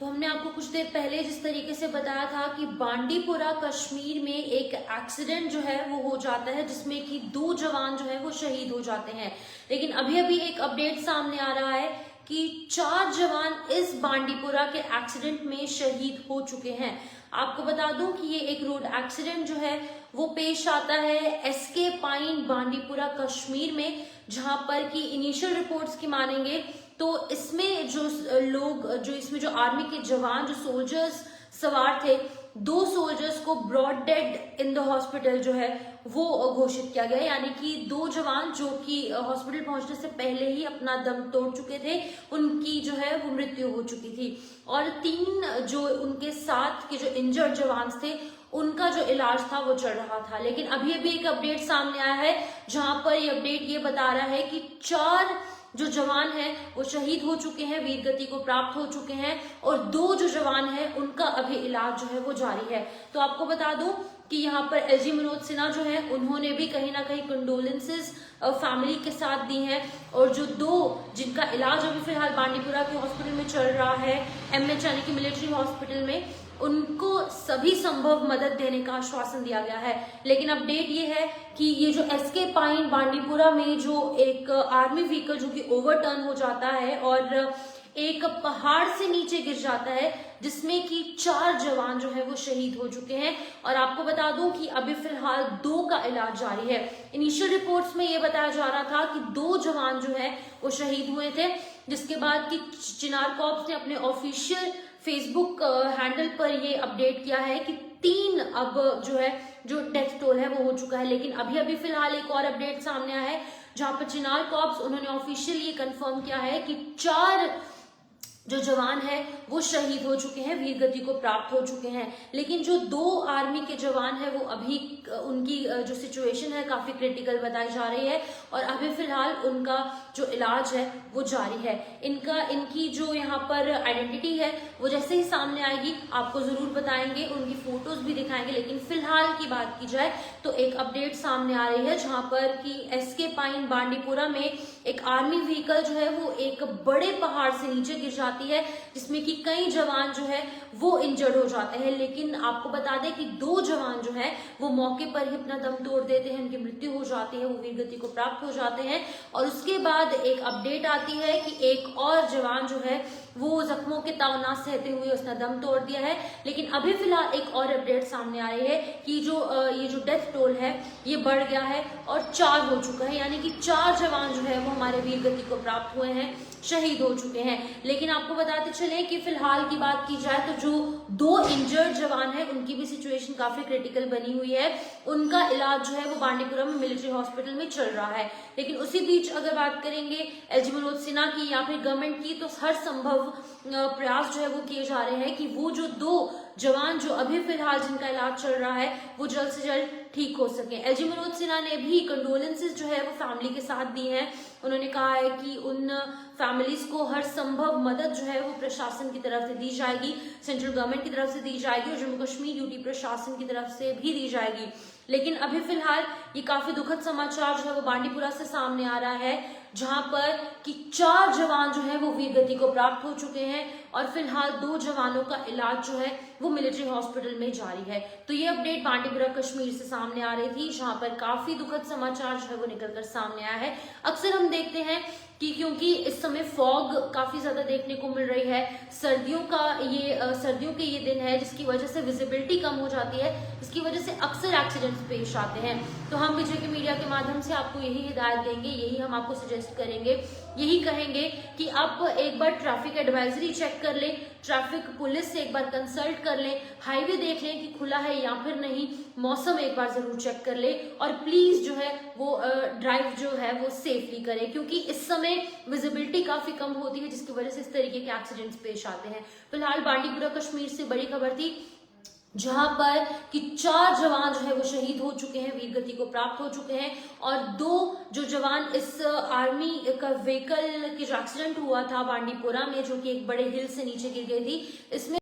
तो हमने आपको कुछ देर पहले जिस तरीके से बताया था कि बांडीपुरा कश्मीर में एक एक्सीडेंट जो है वो हो जाता है जिसमें कि 2 जवान जो है वो शहीद हो जाते हैं। लेकिन अभी अभी एक अपडेट सामने आ रहा है कि 4 जवान इस बांडीपुरा के एक्सीडेंट में शहीद हो चुके हैं। आपको बता दूं कि ये एक रोड एक्सीडेंट जो है वो पेश आता है एसके पाइन बांडीपुरा कश्मीर में, जहां पर की इनिशियल रिपोर्ट्स की मानेंगे तो इसमें जो इसमें जो आर्मी के जवान जो सोल्जर्स सवार थे, 2 सोल्जर्स को broad dead in the hospital जो है वो घोषित किया गया। यानी कि 2 जवान जो कि हॉस्पिटल पहुंचने से पहले ही अपना दम तोड़ चुके थे, उनकी जो है वो मृत्यु हो चुकी थी। और 3 जो उनके साथ के जो इंजर्ड जवान थे उनका जो इलाज था वो चल रहा था। लेकिन अभी अभी एक अपडेट सामने आया है जहां पर ये अपडेट ये बता रहा है कि 4 जो जवान हैं वो शहीद हो चुके हैं, वीर गति को प्राप्त हो चुके हैं, और 2 जो जवान हैं उनका अभी इलाज जो है वो जारी है। तो आपको बता दूं कि यहाँ पर एलजी मनोज सिन्हा जो है उन्होंने भी कहीं ना कहीं कंडोलेंसेस फैमिली के साथ दी हैं, और जो 2 जिनका इलाज अभी फिलहाल बांडीपुरा के हॉस्पिटल में चल रहा है, एमएच यानी कि मिलिट्री हॉस्पिटल में, उनको सभी संभव मदद देने का आश्वासन दिया गया है। लेकिन अपडेट ये है कि ये जो एसके पाइन बांडीपुरा में जो एक आर्मी व्हीकल जो कि ओवरटर्न हो जाता है और एक पहाड़ से नीचे गिर जाता है, जिसमें कि 4 जवान जो है वो शहीद हो चुके हैं। और आपको बता दूं कि अभी फिलहाल 2 का इलाज जारी है। इनिशियल रिपोर्ट्स में ये बताया जा रहा था कि 2 जवान जो है वो शहीद हुए थे, जिसके बाद कि चिनार कॉर्प्स ने अपने ऑफिशियल फेसबुक हैंडल पर ये अपडेट किया है कि 3 अब जो है जो डेथ टोल है वो हो चुका है। लेकिन अभी अभी फिलहाल एक और अपडेट सामने आया है जहां पर चिनार कॉर्प्स उन्होंने ऑफिशियली ये कंफर्म किया है कि 4 जो जवान है वो शहीद हो चुके हैं, वीर गति को प्राप्त हो चुके हैं। लेकिन जो 2 आर्मी के जवान है वो अभी उनकी जो सिचुएशन है काफी क्रिटिकल बताई जा रही है, और अभी फिलहाल उनका जो इलाज है वो जारी है। इनकी जो यहाँ पर आइडेंटिटी है वो जैसे ही सामने आएगी आपको जरूर बताएंगे, उनकी फोटोज भी दिखाएंगे। लेकिन फिलहाल की बात की जाए तो एक अपडेट सामने आ रही है जहां पर कि एसके पाइन बांडीपुरा में एक आर्मी व्हीकल जो है वो एक बड़े पहाड़ से नीचे गिर जाती है, जिसमें कि कई जवान जो है वो इंजर्ड हो जाते हैं। लेकिन आपको बता दें कि 2 जवान जो है वो मौके पर ही अपना दम तोड़ देते हैं, उनकी मृत्यु हो जाती है, वो वीर गति को प्राप्त हो जाते हैं। और उसके बाद एक अपडेट आती है कि एक और जवान जो है वो जख्मों के तावना सहते हुए उसने दम तोड़ दिया है। लेकिन अभी फिलहाल एक और अपडेट सामने आ रही है कि ये जो डेथ टोल है ये बढ़ गया है और 4 हो चुका है। यानी कि 4 जवान जो है वो हमारे वीर गति को प्राप्त हुए हैं, शहीद हो चुके हैं। लेकिन आपको बताते चले कि फिलहाल की बात की जाए तो जो 2 इंजर्ड जवान है उनकी भी सिचुएशन काफी क्रिटिकल बनी हुई है, उनका इलाज जो है वो बांडीपुरा में मिलिट्री हॉस्पिटल में चल रहा है। लेकिन उसी बीच अगर बात करेंगे एलजी मनोज सिन्हा की या फिर गवर्नमेंट की, तो हर संभव प्रयास जो है वो किए जा रहे हैं कि वो जो 2 जवान जो अभी फिलहाल जिनका इलाज चल रहा है वो जल्द से जल्द ठीक हो सके। एलजी मनोज सिन्हा ने भी कंडोलेंसेस जो है वो फैमिली के साथ दी हैं। उन्होंने कहा है कि उन फैमिलीज को हर संभव मदद जो है वो प्रशासन की तरफ से दी जाएगी, सेंट्रल गवर्नमेंट की तरफ से दी जाएगी और जम्मू कश्मीर यूटी प्रशासन की तरफ से भी दी जाएगी। लेकिन अभी फिलहाल ये काफी दुखद समाचार जो है वो बांडीपुरा से सामने आ रहा है, जहां पर कि 4 जवान जो है वो वीर गति को प्राप्त हो चुके हैं और फिलहाल 2 जवानों का इलाज जो है वो मिलिट्री हॉस्पिटल में जारी है। तो ये अपडेट बांडीपुरा कश्मीर से सामने आ रही थी, जहां पर काफी दुखद समाचार जो है वो निकलकर सामने आया है। अक्सर हम देखते हैं कि क्योंकि इस समय फॉग काफी ज्यादा देखने को मिल रही है, सर्दियों के ये दिन है जिसकी वजह से विजिबिलिटी कम हो जाती है, इसकी वजह से अक्सर एक्सीडेंट्स पेश आते हैं। तो हम विजय के मीडिया के माध्यम से आपको यही हिदायत देंगे, यही हम आपको सजेस्ट करेंगे, यही कहेंगे कि आप एक बार ट्रैफिक एडवाइजरी चेक कर लें, ट्रैफिक पुलिस से एक बार कंसल्ट कर लें, हाईवे देख लें कि खुला है या फिर नहीं, मौसम एक बार जरूर चेक कर लें, और प्लीज जो है वो ड्राइव जो है वो सेफली करें, क्योंकि इस समय विजिबिलिटी काफी कम होती है जिसकी वजह से इस तरीके के एक्सीडेंट्स पेश आते हैं। फिलहाल बांडीपुरा कश्मीर से बड़ी खबर थी, जहां पर कि 4 जवान जो है वो शहीद हो चुके हैं, वीर गति को प्राप्त हो चुके हैं, और 2 जो जवान इस आर्मी का व्हीकल के जो एक्सीडेंट हुआ था बांडीपुरा में, जो कि एक बड़े हिल से नीचे गिर गई थी, इसमें